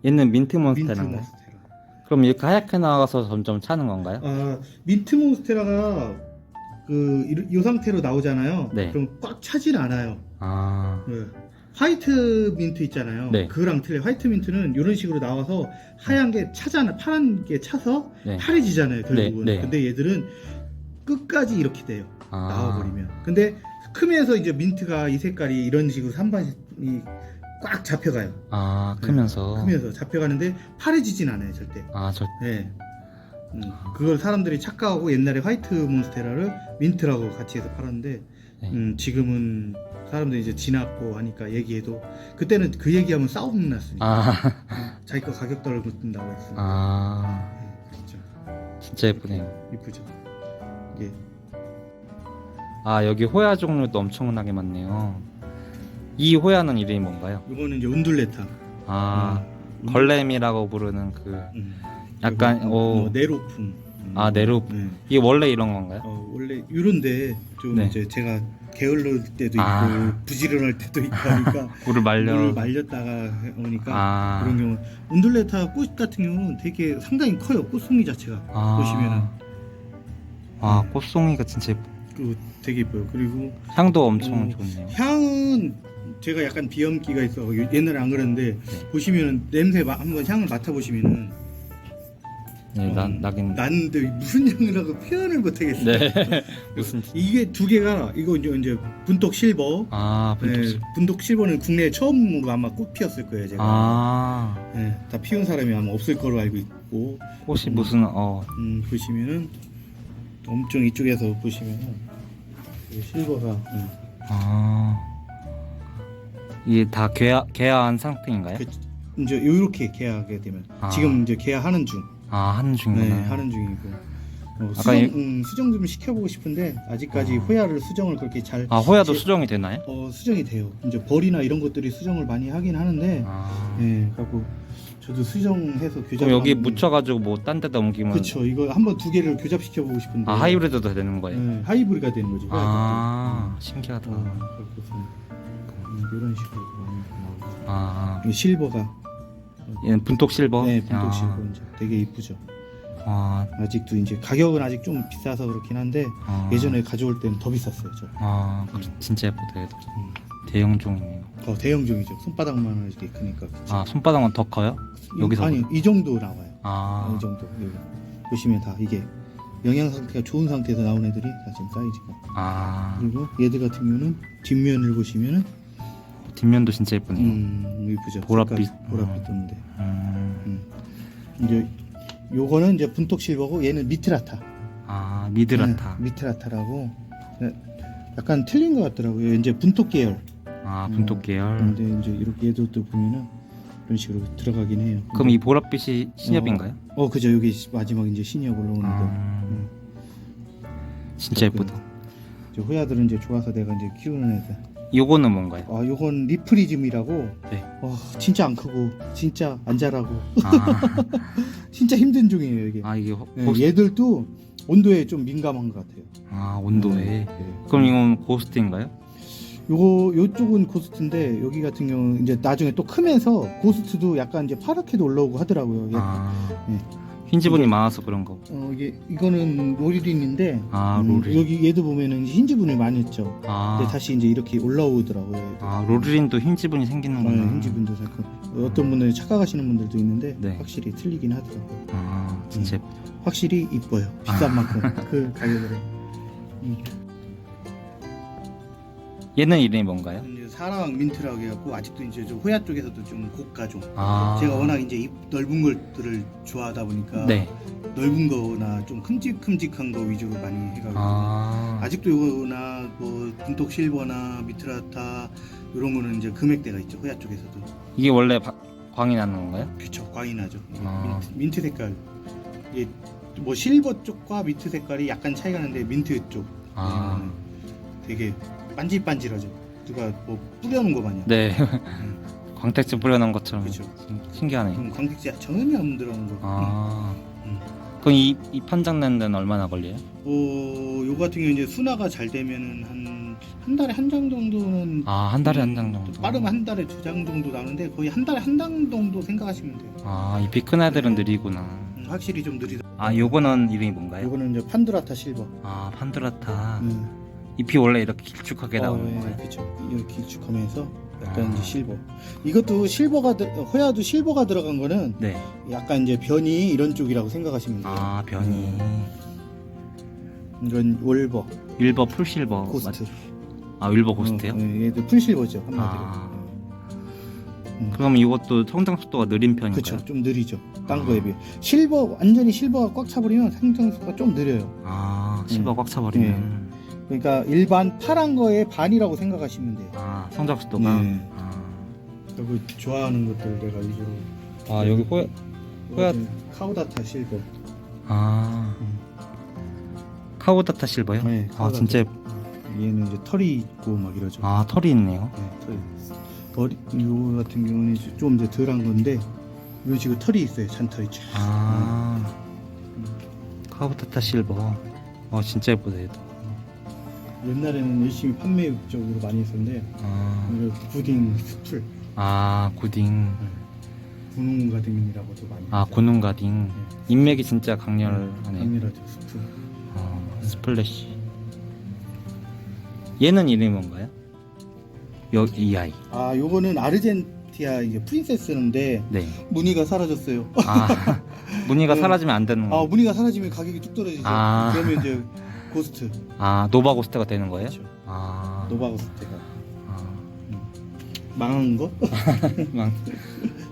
얘는 민트 민트 몬스테라인가요? 몬스테라. 그럼 이렇게 하얗게 나와서 점점 차는 건가요? 아, 민트 몬스테라가 요 상태로 나오잖아요. 네. 그럼 꽉 차질 않아요. 아, 네. 화이트 민트 있잖아요. 네. 그거랑 틀려. 화이트 민트는 이런 식으로 나와서 하얀 게 차잖아. 파란 게 차서 네. 파래지잖아요. 결국은. 네, 네. 근데 얘들은 끝까지 이렇게 돼요. 아. 나와버리면. 근데 크면서 이제 민트가 이 색깔이 이런 식으로 산반이 꽉 잡혀가요. 아, 네. 크면서. 크면서 잡혀가는데 파래지진 않아요, 절대. 아, 네. 그걸 사람들이 착각하고 옛날에 화이트 몬스테라를 민트라고 같이 해서 팔았는데 네. 지금은 사람들이 이제 지났고 하니까 얘기해도 그때는 그 얘기하면 싸움 났으니까 아, 자기 거 가격 떨어진다고 했으니까 아, 네, 그렇죠. 진짜 예쁘네요. 이쁘죠. 이게 아, 여기 호야 종류도 엄청나게 많네요. 이 호야는 이름이 뭔가요? 요거는 이제 운둘레타. 아, 음. 걸렘이라고 부르는 그 음. 약간 요거, 네로품. 아, 네로. 네. 이게 원래 이런 건가요? 원래 이런데 좀 네. 이제 제가 게을를 때도 있고 아. 부지런할 때도 있고 하니까 물을 물을 말렸다가 오니까 아. 그런 경우 운둘레타 꽃 같은 경우는 되게 상당히 커요. 꽃송이 자체가 아. 보시면은 아, 꽃송이가 진짜 되게 예뻐요. 그리고 향도 엄청 어, 좋네요. 향은 제가 약간 비염기가 있어 옛날에 안 그랬는데 네. 보시면은 한번 향을 맡아보시면은 네, 나긴. 나는데 무슨 향이라고 표현을 못하겠어요. 네. 무슨. 이게 두 개가 이거 이제 분톡 실버. 아, 네, 분톡. 분톡 실버는 국내에 처음으로 아마 꽃 피웠을 거예요, 제가. 아, 네, 다 피운 사람이 아마 없을 거로 알고 있고. 꽃이 무슨 보시면은 엄청 이쪽에서 보시면은 이 실버가 아, 이게 다 개화한 상태인가요? 이제 이렇게 개화하게 되면 아. 지금 이제 개화하는 중. 아, 하는 중이구나. 네, 하는 중이고. 아까 수정 좀 시켜보고 싶은데 아직까지 호야를 수정을 그렇게 잘. 아, 호야도 수정이 되나요? 수정이 돼요. 이제 벌이나 이런 것들이 수정을 많이 하긴 하는데. 아, 네, 갖고 저도 수정해서 교잡. 그럼 여기 묻혀가지고 뭐 딴 데다 옮기면. 그렇죠. 이거 한번 두 개를 교잡시켜 보고 싶은데. 아, 하이브리드도 되는 거예요? 네, 하이브리드가 되는 거지. 아, 신기하다. 이런 식으로 많이 나오죠. 아, 이 실버가. 얘는 분톡 실버? 네, 분톡 아. 실버 이제 되게 이쁘죠. 아, 아직도 이제 가격은 아직 좀 비싸서 그렇긴 한데 아. 예전에 가져올 때는 더 비쌌어요. 저. 아, 진짜 예쁘다. 얘도. 음. 대형종이네요. 더 대형종이죠. 손바닥만 이렇게 크니까. 그치? 아, 손바닥은 더 커요? 여기서? 아니 이 정도 나와요. 아, 이 정도 여기 보시면 다 이게 영양 상태가 좋은 상태에서 나온 애들이 다 지금 사이즈가. 아, 그리고 얘들 같은 경우는 뒷면을 보시면은 뒷면도 진짜 예쁘네요. 이쁘죠. 보랏빛. 색깔 보랏빛 도는데. 이제 요거는 이제 분톡 실버고 얘는 미트라타. 아, 미드라타. 네, 미트라타라고. 네, 약간 틀린 것 같더라고요. 이제 분톡 계열. 아, 분톡 계열. 근데 이제 이렇게 얘들도 보면은 이런 식으로 들어가긴 해요. 그럼 이 보랏빛이 신엽인가요? 그죠. 여기 마지막 이제 신이업 올라오는 거. 아, 진짜 예쁘다. 이제 호야들은 이제 좋아서 내가 이제 키우는 애들. 요거는 뭔가요? 요건 리프리즘이라고. 네. 진짜 안 크고 진짜 안 자라고 아, 진짜 힘든 종이에요 이게. 아, 이게 네, 얘들도 온도에 좀 민감한 것 같아요. 아, 온도에. 네. 그럼 이건 고스트인가요? 요쪽은 고스트인데 여기 같은 경우는 이제 나중에 또 크면서 고스트도 약간 이제 파랗게도 올라오고 하더라고요. 아, 네. 흰지분이 많아서 그런 거. 이거는 로리린인데. 아, 로리린. 여기 얘도 보면은 흰 지분이 많이 있죠. 아, 근데 다시 이제 이렇게 올라오더라고요. 얘도. 아, 로리린도 흰지분이 생기는구나. 흰 지분도 살고 어떤 분들은 착각하시는 분들도 있는데 네. 확실히 틀리긴 하더라고요. 아, 진짜 확실히 이뻐요. 비싼 만큼 그 가격으로. 얘는 이름이 뭔가요? 이제 사랑 민트라고 해갖고 아직도 이제 저 호야 쪽에서도 좀 고가종. 아, 제가 워낙 이제 입 넓은 것들을 좋아하다 보니까 네. 넓은 거나 좀 큼직큼직한 거 위주로 많이 해가지고 아직도 이거나 뭐 분톡 실버나 미트라타 이런 거는 이제 금액대가 있죠. 호야 쪽에서도. 이게 원래 광이 나는 건가요? 그쵸, 광이 나죠. 아. 민트 색깔. 이게 뭐 실버 쪽과 민트 색깔이 약간 차이가 나는데 민트 쪽 아. 되게 반질반질하죠. 누가 뭐 뿌려놓은 거 마냥. 네. 광택제 뿌려놓은 것처럼. 그쵸. 신기하네. 광택제 전혀 안 들어간 거. 아. 음. 그럼 이 판정 내는 데는 얼마나 걸려요? 요 같은 경우 이제 순화가 잘 되면은 한 한 달에 한 장 정도는 아, 한 달에 한 장 정도. 빠르면 한 달에 2장 정도 나오는데 거의 한 달에 한 장 정도 생각하시면 돼요. 아, 잎이 큰 애들은 느리구나. 확실히 좀 느리다. 아, 요거는 이름이 뭔가요? 이거는 이제 판두라타 실버. 아, 판두라타. 잎이 원래 이렇게 길쭉하게 나오는 거예요? 그렇죠. 이렇게 길쭉하면서 약간 아. 이제 실버. 이것도 호야도 실버가 들어간 거는 네. 약간 이제 변이 이런 쪽이라고 생각하시면 돼요. 아, 변이. 이건 월버, 윌버 풀실버. 고스트. 아, 윌버 고스트요? 얘도 풀실버죠 한마디로. 아. 그럼 이것도 성장 속도가 느린 편인가요? 그렇죠. 좀 느리죠. 딴 거에 비해. 실버 완전히 실버가 꽉 차버리면 생장 속도가 좀 느려요. 아, 실버 꽉 차버리면. 그러니까 일반 파란 거의 반이라고 생각하시면 돼요. 아, 성장 속도가. 네. 아. 그리고 좋아하는 것들 내가 위주로. 아, 여기 호야. 카우다타 실버. 아. 카우다타 실버요? 네, 아, 카우다타. 진짜. 얘는 이제 털이 있고 막 이러죠. 아, 털이 있네요. 네, 털이. 요 같은 경우는 이제 좀 이제 덜한 건데, 요 지금 털이 있어요. 잔털이 쫙. 아. 카우다타 실버. 진짜 예쁘다 얘도. 옛날에는 열심히 판매 쪽으로 많이 했었는데, 아. 이거 구딩 스풀, 아, 구딩. 분홍 가딩이라고도 많이. 아, 하죠. 고능 가딩. 인맥이 진짜 강렬하네. 강렬하죠 스풀. 스플래시. 얘는 이름이 뭔가요? 이 아이. 아, 요거는 아르젠티아 이제 프린세스인데 네. 무늬가 사라졌어요. 아, 무늬가 네. 사라지면 안 되는 아, 거. 무늬가 사라지면 가격이 뚝 떨어지죠. 아. 그러면 이제 고스트. 아, 노바 고스트가 되는 거예요? 그렇죠. 아. 노바 고스트가 아. 망한 거? 망.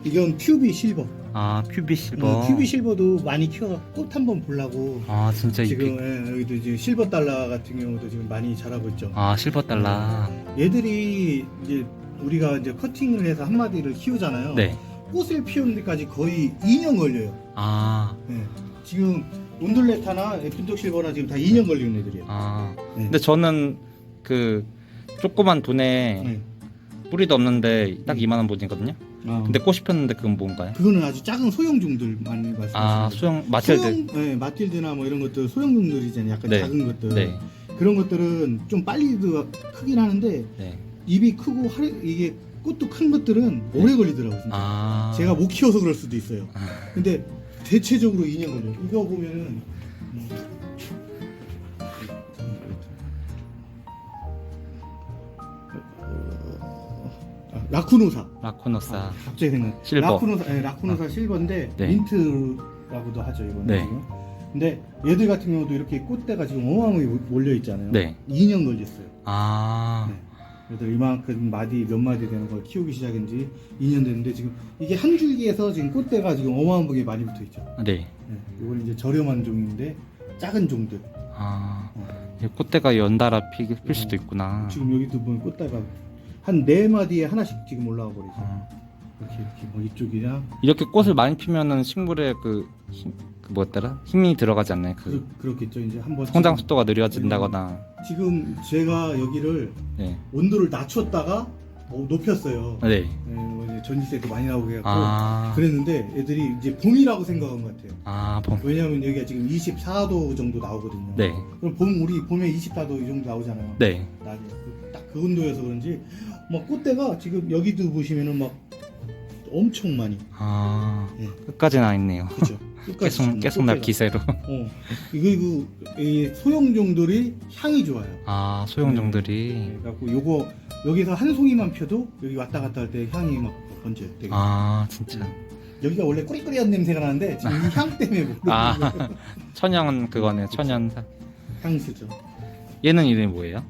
이건 큐비 실버. 아, 큐비 실버. 큐비 실버도 많이 키워 꽃 한번 보려고. 아, 진짜 지금 잎이. 여기도 이제 실버 달러 같은 경우도 지금 많이 자라고 있죠. 아, 실버 달러. 얘들이 이제 우리가 이제 커팅을 해서 한 마디를 키우잖아요. 네. 꽃을 피우는 데까지 거의 2년 걸려요. 아. 네. 지금 온돌레타나 분톡 실버나 지금 다 2년 걸리는 애들이에요. 아. 네. 근데 저는 그 조그만 돈에 네. 뿌리도 없는데 딱 2만 원 돈이거든요. 아, 근데 꽃이 폈는데 그건 뭔가요? 그거는 아주 작은 소형종들 많이 말씀하시는 아, 거죠. 소형 마틸드. 네, 마틸드나 뭐 이런 것들 소형종들이잖아요. 약간 네. 작은 것들. 네. 그런 것들은 좀 빨리도 크긴 하는데 네. 입이 크고 이게 꽃도 큰 것들은 오래 걸리더라고요. 진짜. 아. 제가 못 키워서 그럴 수도 있어요. 아. 근데 대체적으로 2년 걸려요. 이거 보면은 라쿠노사. 라코노사. 갑자기 생각. 실버. 라쿠노사 실버인데 네. 민트라고도 하죠 이거는. 네. 근데 얘들 같은 경우도 이렇게 꽃대가 지금 어마어마하게 몰려 있잖아요. 네. 2년 걸렸어요. 아. 네. 얘들 이만큼 몇 마디 되는 걸 키우기 시작한 지 2년 됐는데 지금 이게 한 줄기에서 지금 꽃대가 지금 어마어마하게 많이 붙어 있죠. 네. 네. 이건 이제 저렴한 종인데 작은 종들. 아. 이 꽃대가 연달아 필 수도 있구나. 지금 여기도 보면 꽃대가 한 4마디에 하나씩 지금 올라와 버리죠. 아. 이렇게 뭐 이쪽이랑 이렇게 꽃을 많이 피면은 식물에 그 뭐였더라? 힘이 들어가지 않나요? 그렇겠죠. 이제 한번 성장 속도가 느려진다거나. 지금 제가 여기를 네. 온도를 낮췄다가 높였어요. 네. 뭐 이제 전기세도 많이 나오게 해갖고 아. 그랬는데 애들이 이제 봄이라고 생각한 것 같아요. 아, 봄. 왜냐하면 여기가 지금 24도 정도 나오거든요. 네. 그럼 우리 봄에 24도 이 정도 나오잖아요. 네. 낮에 딱 그 온도여서 그런지 막 꽃대가 지금 여기도 보시면은 막 엄청 많이. 아. 네. 끝까지 나 있네요. 그렇죠. 계속 날 기세로. 이거 이 소형종들이 향이 좋아요. 아, 소형종들이. 네, 그래갖고 요거 여기서 한 송이만 펴도 여기 왔다 갔다 할 때 향이 막 번져요. 되게. 아, 진짜. 여기가 원래 꾸리꾸리한 냄새가 나는데 지금 이 향 때문에 못 아. 그러는 거예요. 천연 그거네. 천연. 향수죠. 얘는 이름이 뭐예요?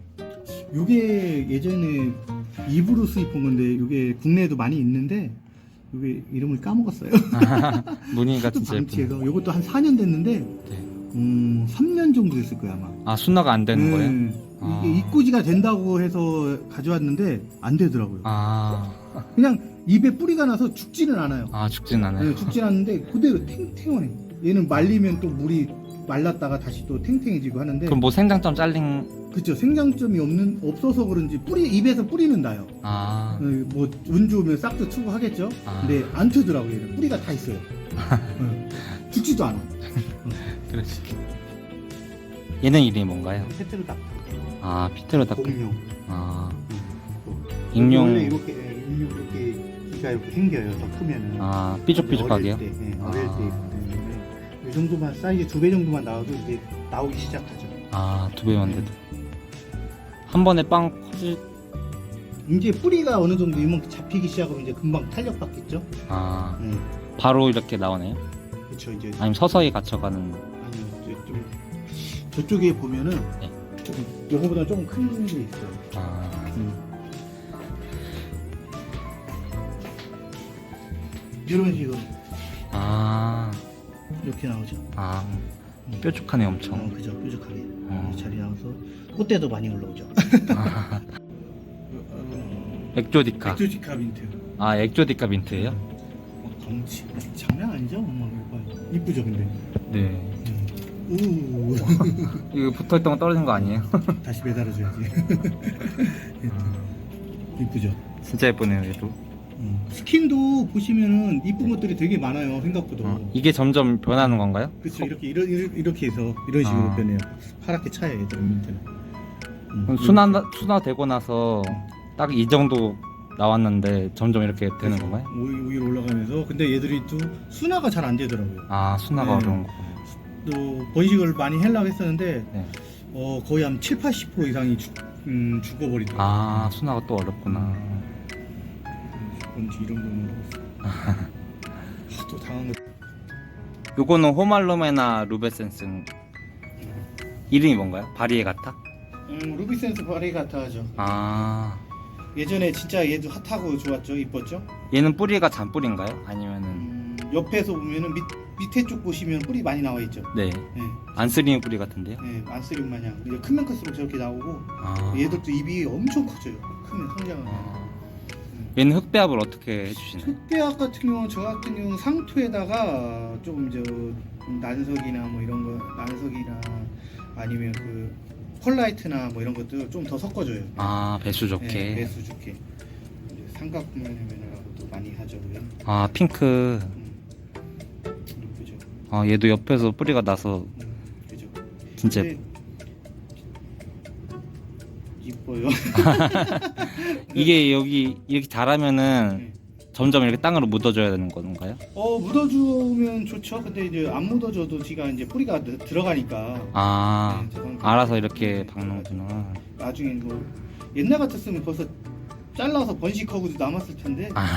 요게 예전에 입으로 수입한 건데 요게 국내에도 많이 있는데 요게 이름을 까먹었어요. 무늬가 하도 진짜 예쁘네. 방치해서 요것도 한 4년 됐는데 네. 3년 정도 됐을 거야 아마. 아, 순화가 안 되는 거예요? 아. 이게 입꼬지가 된다고 해서 가져왔는데 안 되더라고요. 아. 그냥 입에 뿌리가 나서 죽지는 않아요. 아, 죽진 않아요. 네, 죽진 않는데 그대로 탱탱하네. 얘는 말리면 또 물이 말랐다가 다시 또 탱탱해지고 하는데 그럼 뭐 생장점 잘린. 그쵸. 생장점이 없어서 그런지 입에서 뿌리는 나요. 아. 뭐 운 좋으면 싹도 트고 하겠죠. 아. 근데 안 트더라고요. 얘는. 뿌리가 다 있어요. 죽지도 않아. 그렇지. 얘는 이름이 뭔가요? 세트로 딱. 아, 피트로 닦고. 공룡. 아, 원래 익룡. 이렇게 익룡 이렇게 귀가 이렇게 생겨요. 더 크면은. 아, 삐죽삐죽하게요? 어릴 때, 네, 아. 어릴 때 때문에 이 정도만 사이즈 2배 정도만 나와도 이제 나오기 시작하죠. 아, 2배만 돼도. 한 번에 빵 커질. 이제 뿌리가 어느 정도 이만큼 잡히기 시작하면 이제 금방 탄력 받겠죠. 아, 네. 바로 이렇게 나오네요? 그렇죠. 이제 아니면 서서히 갇혀가는. 아니요, 이제 좀 저쪽에 보면은 네. 조금 요거보다 조금 큰 게 있어요. 아, 이런 식으로 아, 이렇게 나오죠. 아, 뾰족하네 엄청. 그죠, 뾰족하게 어. 잘 나와서 꽃대도 많이 올라오죠. 아, 엑조디카. 엑조디카 민트. 아, 엑조디카 민트예요? 덩치 장난 아니죠? 엄마 이거 이쁘죠, 근데. 네. 우 이거 붙어있던 거 떨어진 거 아니에요? 다시 매달아줘야지. 이쁘죠. 진짜 예쁘네요, 얘도. 스킨도 보시면은 이쁜 것들이 되게 많아요, 생각보다. 이게 점점 변하는 건가요? 그렇죠. 이렇게 해서 이런 식으로 아. 변해요. 파랗게 차요, 얘들은 민트는. 그럼 순화되고 나서 딱 이 정도 나왔는데 점점 이렇게 되는 건가요? 위로 올라가면서. 근데 얘들이 또 순화가 잘 안 되더라고요. 아, 순화가 네. 어려운 거. 또 번식을 많이 하려고 했었는데 네. 거의 한 7-80% 이상이 죽어버리더라고요. 아, 순화가 또 어렵구나. 뭔지 이런 거는 또 당한 거. 요거는 호말로메나 루베센스. 이름이 뭔가요? 바리에 같아? 루비센스 바리 같아 하죠. 아, 예전에 진짜 얘도 핫하고 좋았죠, 이뻤죠. 얘는 뿌리가 잔뿌리인가요? 아니면은 옆에서 보면은 밑에 쪽 보시면 뿌리 많이 나와 있죠. 네, 네, 안쓰리는 뿌리 같은데요? 네, 안쓰림 마냥 이제 크면 클수록 저렇게 나오고. 아, 얘들도 입이 엄청 커져요. 크면 성장을. 아. 얘는 흑배합을 어떻게 해주시나요? 흑배합 같은 경우, 저 같은 경우 상토에다가 조금 난석이나 뭐 이런 거, 난석이나 아니면 그 펄라이트나 뭐 이런 것들 좀 더 섞어줘요. 아, 배수 좋게. 네, 배수 좋게. 이제 삼각분면이라고도 많이 하죠. 그래. 아, 핑크. 그죠. 아, 얘도 옆에서 뿌리가 나서 그죠. 진짜 근데 이뻐요. 이게 여기 이렇게 자라면은 네. 점점 이렇게 땅으로 묻어줘야 되는 건가요? 묻어주면 좋죠. 근데 이제 안 묻어줘도 지가 이제 뿌리가 들어가니까. 아, 네, 저 상태로. 알아서 이렇게 박는구나. 나중에 뭐 옛날 같았으면 벌써 잘라서 번식하고도 남았을 텐데. 아,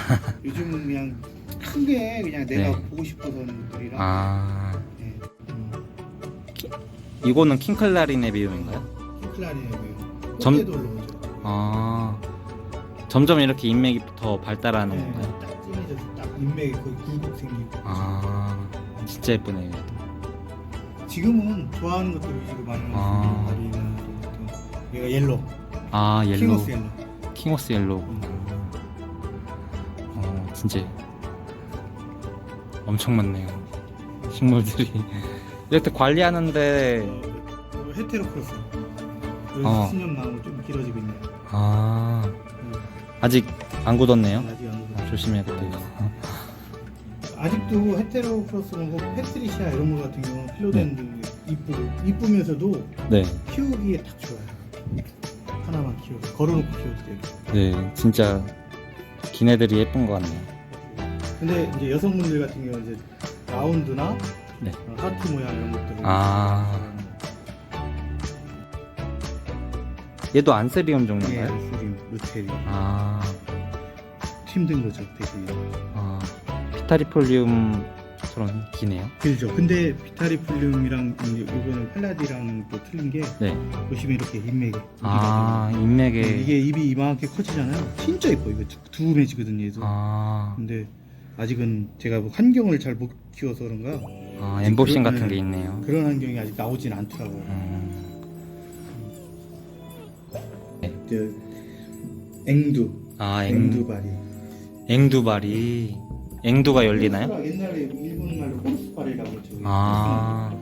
요즘은 그냥 큰 게 그냥 내가 네. 보고 싶어서 하는 것들이라. 아, 네. 이거는 킹클라리네 비움인가요? 킹클라리네고요. 점- 꽃게도 올라오죠. 아, 점점 이렇게 인맥이 더 발달하는 네, 건가요? 딱 찐해져서 딱 인맥이 거의 굴곡 생기고. 아, 진짜 예쁘네요. 지금은 좋아하는 것들 위주로 많이 아. 나오는 바리나 이런 것들. 얘가 옐로. 아, 옐로우. 킹오스 옐로. 킹오스 옐로우. 진짜 엄청 많네요. 식물들이 이렇게 관리하는데. 헤테로크로스. 수년 나오고 좀 길어지고 있네요. 아, 아직 안 굳었네요. 아직 안 오고. 조심해야겠다 이거. 아직도 헤테로크로스는 뭐 패트리시아 이런 거 같은 경우는 필로덴도 이쁘면서도 네, 키우기에 딱 좋아요. 하나만 키워도 걸어놓고 키워도 되고. 네, 진짜 기네들이 예쁜 것 같네요. 근데 이제 여성분들 같은 경우 이제 라운드나 네. 하트 모양 이런 것들을 아. 얘도 안세리움 예, 종류인가요? 수림, 루테리 아, 힘든 거죠, 되게. 아, 피타리폴리움처럼 기네요. 길죠. 근데 비타리플륨이랑 이제 이거는 팔라디랑 또 틀린 게 네. 보시면 이렇게 인맥이. 아, 인맥에. 이게 입이 이만하게 커지잖아요. 진짜 예뻐. 이거 두툼해지거든요. 얘도. 아, 근데 아직은 제가 뭐 환경을 잘 못 키워서 그런가 아, 엠보싱 그런- 같은 게 있네요. 그런 환경이 아직 나오진 않더라고요. 이제 앵두, 아, 앵두바리. 앵두바리. 앵두가 열리나요? 옛날에 일본 말로 호르스바리라고 했죠. 아,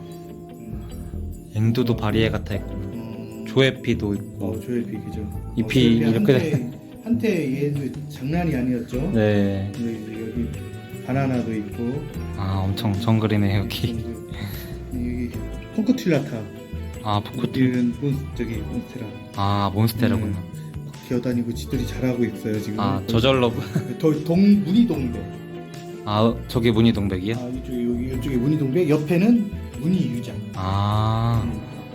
앵두도 바리에 같아 있고. 조에피도 있고. 조엘피 그죠. 잎이 조엘피 이렇게 한때 얘도 장난이 아니었죠. 네. 근데 여기 바나나도 있고. 아, 엄청 정글이네 여기. 여기 콩쿠틸라타. 아 부코트. 여기는 저기 몬스테라. 아 몬스테라구나. 기어다니고 쥐들이 잘하고 있어요 지금. 아 저절로. 무늬동백. 아 저게 무늬동백이요? 아 이쪽에 무늬동백, 옆에는 무늬유장. 아,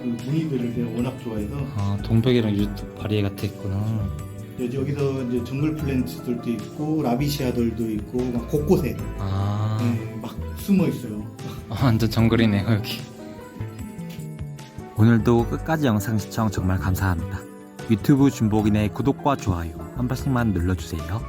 그 무늬들을 제가 워낙 좋아해서. 아 동백이랑 유도 바리에가트 있구나. 여기서 이제 정글 플랜트들도 있고 라비시아들도 있고 막 곳곳에 아, 막 숨어 있어요. 완전 정글이네요 여기. 오늘도 끝까지 영상 시청 정말 감사합니다. 유튜브 준복인의 구독과 좋아요 한 번씩만 눌러주세요.